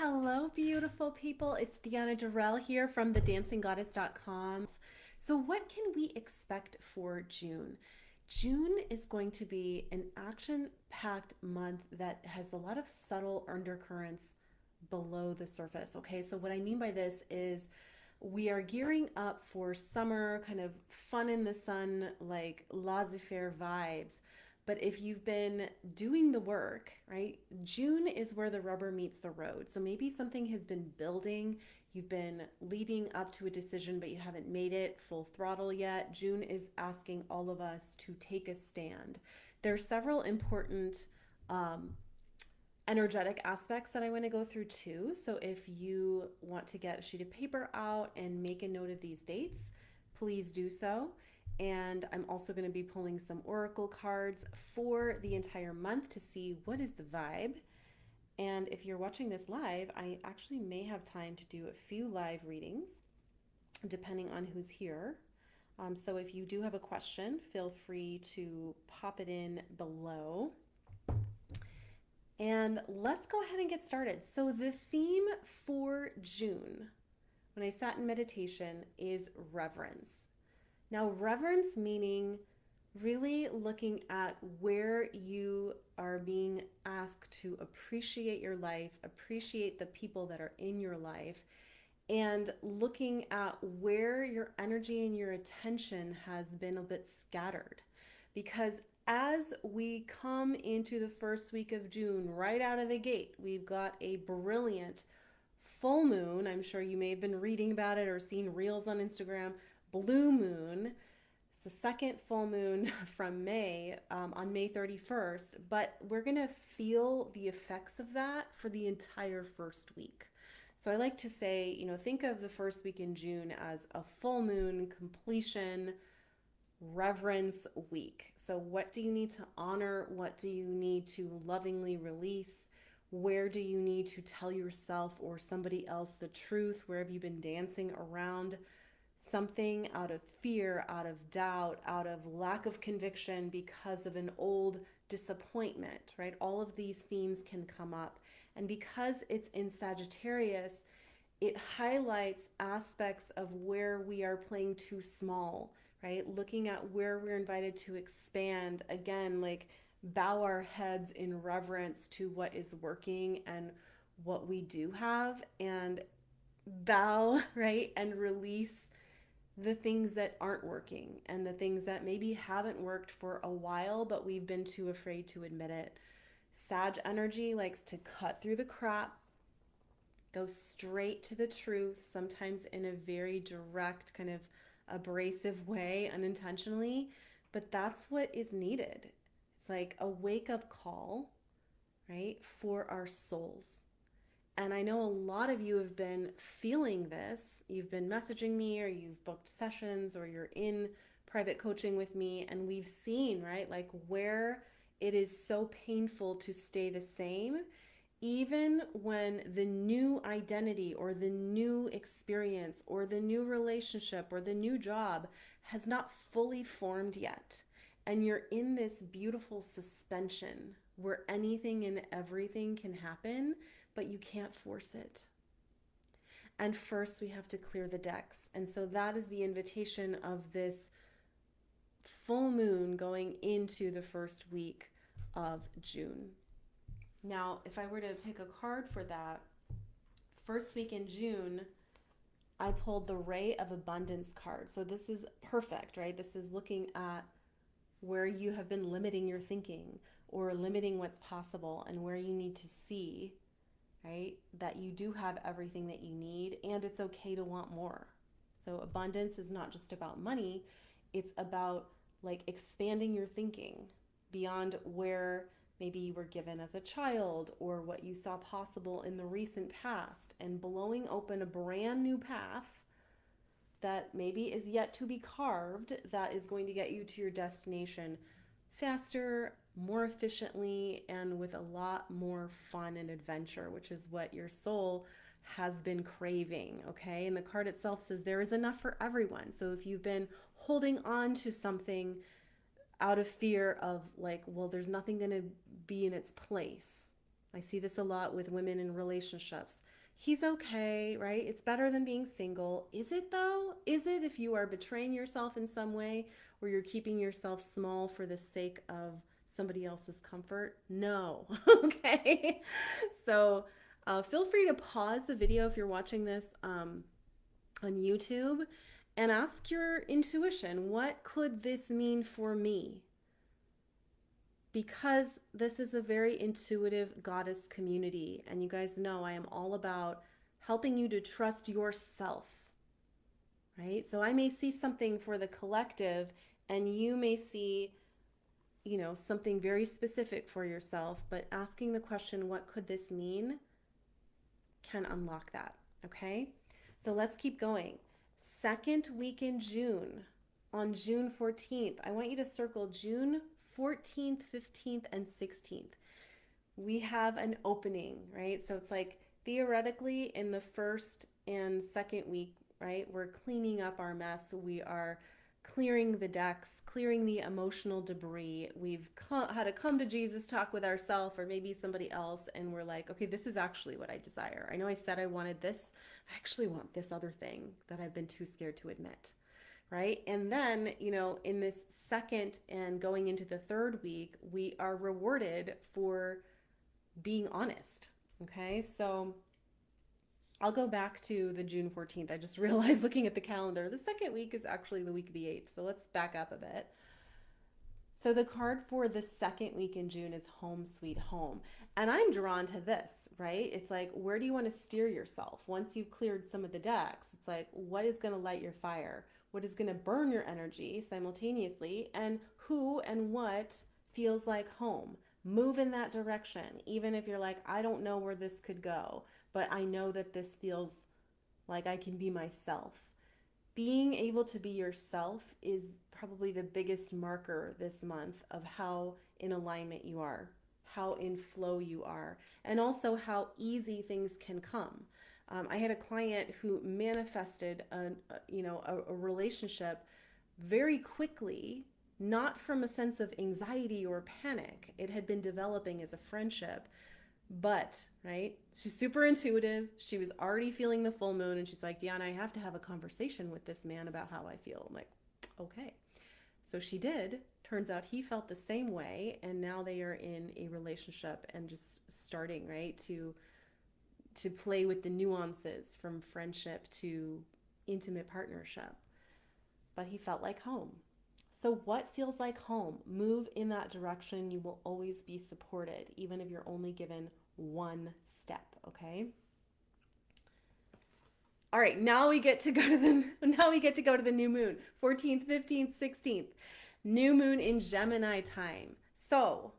Hello, beautiful people. It's Deanna Durrell here from thedancinggoddess.com. So, what can we expect for June? June is going to be an action packed month that has a lot of subtle undercurrents below the surface. Okay, so what I mean by this is we are gearing up for summer, kind of fun in the sun, like laissez faire vibes. But if you've been doing the work, right, June is where the rubber meets the road. So maybe something has been building, you've been leading up to a decision, but you haven't made it full throttle yet. June is asking all of us to take a stand. There are several important um, energetic aspects that I want to go through too. So if you want to get a sheet of paper out and make a note of these dates, please do so. And I'm also going to be pulling some oracle cards for the entire month to see what is the vibe. And if you're watching this live, I actually may have time to do a few live readings depending on who's here. So if you do have a question, feel free to pop it in below. And let's go ahead and get started. So, the theme for June, when I sat in meditation, is reverence. Now, reverence meaning really looking at where you are being asked to appreciate your life, appreciate the people that are in your life, and looking at where your energy and your attention has been a bit scattered. Because as we come into the first week of June, right out of the gate, we've got a brilliant full moon. I'm sure you may have been reading about it or seen reels on Instagram. Blue moon. It's the second full moon from May, on May 31st, but we're going to feel the effects of that for the entire first week. So I like to say, think of the first week in June as a full moon completion reverence week. So, what do you need to honor? What do you need to lovingly release? Where do you need to tell yourself or somebody else the truth? Where have you been dancing around something out of fear, out of doubt, out of lack of conviction because of an old disappointment, right? All of these themes can come up. And because it's in Sagittarius, it highlights aspects of where we are playing too small, right? Looking at where we're invited to expand. Again, like bow our heads in reverence to what is working and what we do have, and bow, right? And release the things that aren't working and the things that maybe haven't worked for a while, but we've been too afraid to admit it. Sag energy likes to cut through the crap, go straight to the truth, sometimes in a very direct, kind of abrasive way, unintentionally, but that's what is needed. It's like a wake up call, right, for our souls. And I know a lot of you have been feeling this. You've been messaging me, or you've booked sessions, or you're in private coaching with me, and we've seen, right, like where it is so painful to stay the same even when the new identity or the new experience or the new relationship or the new job has not fully formed yet. And you're in this beautiful suspension where anything and everything can happen, but you can't force it. And first, we have to clear the decks. And so that is the invitation of this full moon going into the first week of June. Now, if I were to pick a card for that, first week in June, I pulled the Ray of Abundance card. So this is perfect, right? This is looking at where you have been limiting your thinking or limiting what's possible, and where you need to see, right, that you do have everything that you need and it's okay to want more. So abundance is not just about money, it's about like expanding your thinking beyond where maybe you were given as a child or what you saw possible in the recent past, and blowing open a brand new path that maybe is yet to be carved, that is going to get you to your destination faster, more efficiently, and with a lot more fun and adventure, which is what your soul has been craving. Okay, and the card itself says there is enough for everyone. So if you've been holding on to something out of fear of like, well, there's nothing going to be in its place, I see this a lot with women in relationships. He's okay, right? It's better than being single. Is it though? Is it if you are betraying yourself in some way or you're keeping yourself small for the sake of somebody else's comfort? No. Okay. So feel free to pause the video if you're watching this on YouTube and ask your intuition, what could this mean for me? Because this is a very intuitive goddess community, and you guys know I am all about helping you to trust yourself, right? So I may see something for the collective, and you may see, something very specific for yourself, but asking the question, what could this mean, can unlock that, okay? So let's keep going. Second week in June, on June 14th, I want you to circle June 14th, 15th, and 16th. We have an opening, right? So it's like theoretically in the first and second week, right? We're cleaning up our mess. We are clearing the decks, clearing the emotional debris. We've had a come to Jesus talk with ourselves or maybe somebody else, and we're like, okay, this is actually what I desire. I know I said I wanted this. I actually want this other thing that I've been too scared to admit, right? And then, in this second and going into the third week, we are rewarded for being honest, okay? So I'll go back to the June 14th. I just realized looking at the calendar, the second week is actually the week of the 8th. So let's back up a bit. So the card for the second week in June is Home Sweet Home. And I'm drawn to this, right? It's like, where do you want to steer yourself? Once you've cleared some of the decks, it's like, what is going to light your fire? What is going to burn your energy simultaneously? And who and what feels like home? Move in that direction, even if you're like, I don't know where this could go, but I know that this feels like I can be myself. Being able to be yourself is probably the biggest marker this month of how in alignment you are, how in flow you are, and also how easy things can come. I had a client who manifested a relationship very quickly, not from a sense of anxiety or panic. It had been developing as a friendship. But, right, she's super intuitive. She was already feeling the full moon, and she's like, Deanna, I have to have a conversation with this man about how I feel. I'm like, okay. So she did. Turns out he felt the same way, and now they are in a relationship and just starting, right, to play with the nuances from friendship to intimate partnership. But he felt like home. So, what feels like home? Move in that direction. You will always be supported, even if you're only given one step, okay? All right, now we get to go to the new moon. 14th, 15th, 16th. New moon in Gemini time. So,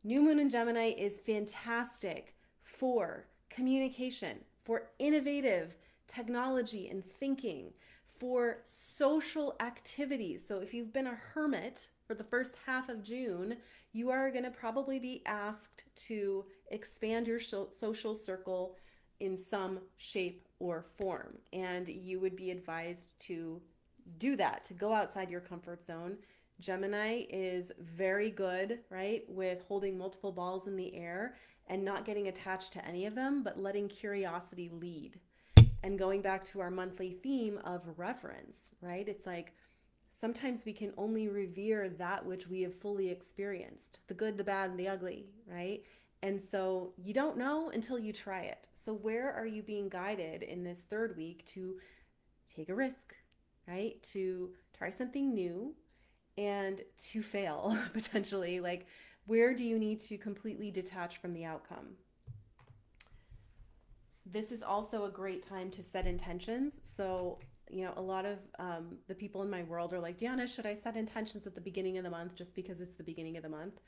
new moon in Gemini is fantastic for communication, for innovative technology and thinking, for social activities. So if you've been a hermit for the first half of June, you are going to probably be asked to expand your social circle in some shape or form. And you would be advised to do that, to go outside your comfort zone. Gemini is very good, right, with holding multiple balls in the air and not getting attached to any of them, but letting curiosity lead. And going back to our monthly theme of reverence, right? It's like sometimes we can only revere that which we have fully experienced, the good, the bad, and the ugly, right? And so you don't know until you try it. So where are you being guided in this third week to take a risk, right? To try something new and to fail potentially? Like, where do you need to completely detach from the outcome? This is also a great time to set intentions. So, a lot of the people in my world are like, Deanna, should I set intentions at the beginning of the month just because it's the beginning of the month?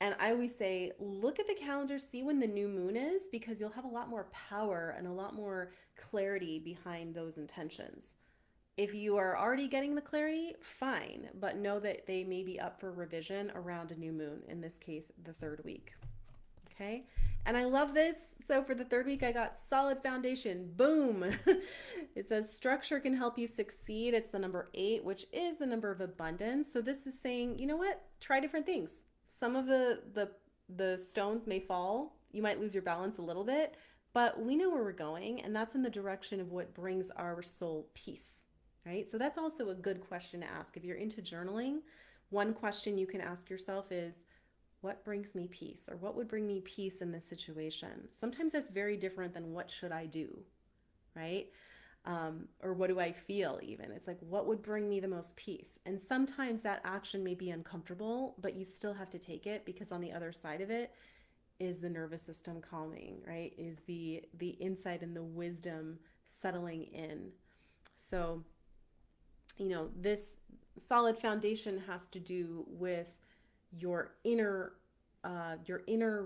And I always say, look at the calendar, see when the new moon is, because you'll have a lot more power and a lot more clarity behind those intentions. If you are already getting the clarity, fine, but know that they may be up for revision around a new moon, in this case, the third week. Okay? And I love this. So for the third week, I got solid foundation. Boom. It says structure can help you succeed. It's the number 8, which is the number of abundance. So this is saying, you know what? Try different things. Some of the stones may fall you might lose your balance a little bit, but we know where we're going, and that's in the direction of what brings our soul peace, right? So that's also a good question to ask. If you're into journaling, one question you can ask yourself is, what brings me peace? Or what would bring me peace in this situation? Sometimes that's very different than what should I do, right? Or what do I feel even? It's like, what would bring me the most peace? And sometimes that action may be uncomfortable, but you still have to take it because on the other side of it is the nervous system calming, right? Is the insight and the wisdom settling in. So, this solid foundation has to do with your inner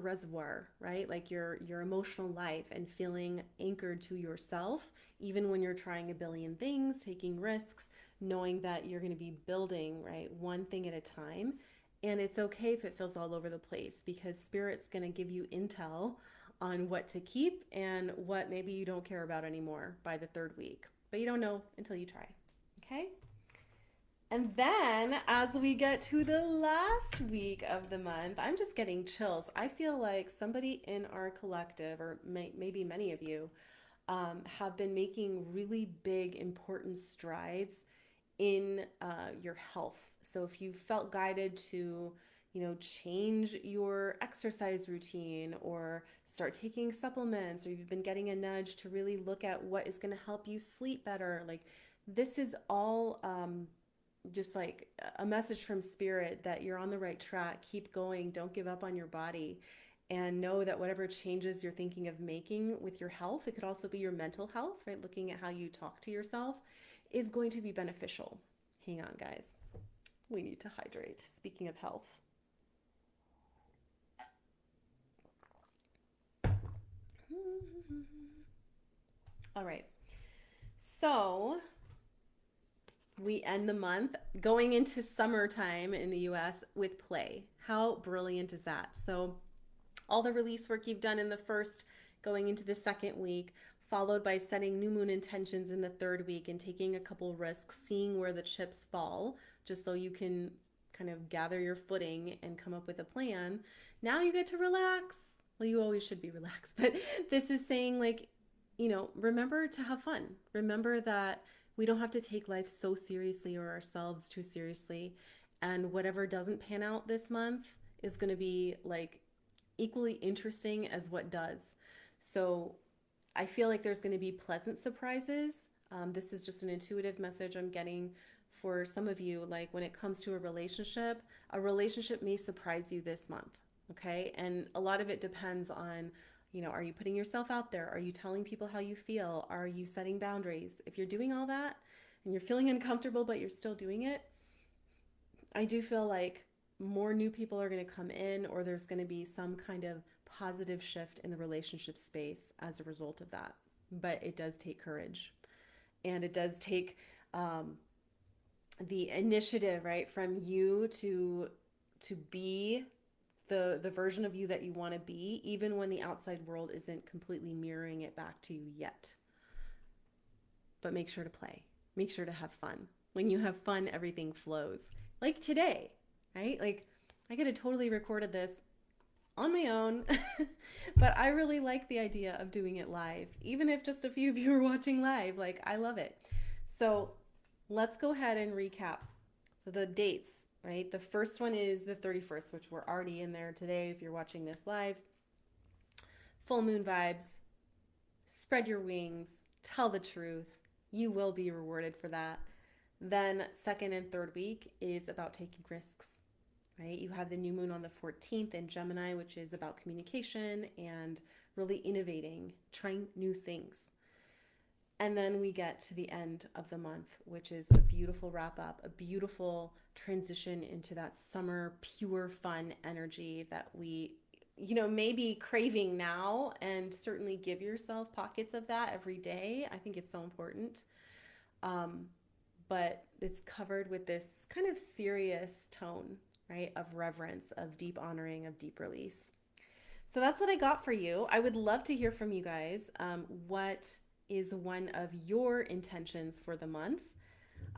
reservoir, right? Like your emotional life and feeling anchored to yourself, even when you're trying a billion things, taking risks, knowing that you're going to be building, right, one thing at a time. And it's okay if it feels all over the place because spirit's going to give you intel on what to keep and what maybe you don't care about anymore by the third week. But you don't know until you try. Okay? And then as we get to the last week of the month, I'm just getting chills. I feel like somebody in our collective, or maybe many of you, have been making really big, important strides in your health. So if you felt guided to, change your exercise routine or start taking supplements, or you've been getting a nudge to really look at what is going to help you sleep better, like this is all just like a message from spirit that you're on the right track. Keep going. Don't give up on your body. And know that whatever changes you're thinking of making with your health, it could also be your mental health, right? Looking at how you talk to yourself is going to be beneficial. Hang on, guys. We need to hydrate. Speaking of health. All right. So we end the month going into summertime in the US with play. How brilliant is that? So all the release work you've done in the first, going into the second week, followed by setting new moon intentions in the third week and taking a couple risks, seeing where the chips fall, just so you can kind of gather your footing and come up with a plan. Now you get to relax. Well, you always should be relaxed, but this is saying, like, remember to have fun. Remember that we don't have to take life so seriously or ourselves too seriously. And whatever doesn't pan out this month is going to be like equally interesting as what does. So I feel like there's going to be pleasant surprises. This is just an intuitive message I'm getting for some of you. Like when it comes to a relationship may surprise you this month. Okay. And a lot of it depends on, are you putting yourself out there? Are you telling people how you feel? Are you setting boundaries? If you're doing all that and you're feeling uncomfortable, but you're still doing it, I do feel like more new people are going to come in, or there's going to be some kind of positive shift in the relationship space as a result of that. But it does take courage, and it does take the initiative, right, from you to be the version of you that you want to be, even when the outside world isn't completely mirroring it back to you yet. But make sure to play. Make sure to have fun. When you have fun, everything flows. Like today, right? Like I could have totally recorded this on my own, but I really like the idea of doing it live. Even if just a few of you are watching live, like I love it. So let's go ahead and recap. So the dates, right? The first one is the 31st, which we're already in there today if you're watching this live. Full moon vibes. Spread your wings. Tell the truth. You will be rewarded for that. Then second and third week is about taking risks, right? You have the new moon on the 14th in Gemini, which is about communication and really innovating, trying new things. And then we get to the end of the month, which is a beautiful wrap up, a beautiful transition into that summer, pure fun energy that we, may be craving now, and certainly give yourself pockets of that every day. I think it's so important. But it's covered with this kind of serious tone, right? Of reverence, of deep honoring, of deep release. So that's what I got for you. I would love to hear from you guys. What is one of your intentions for the month?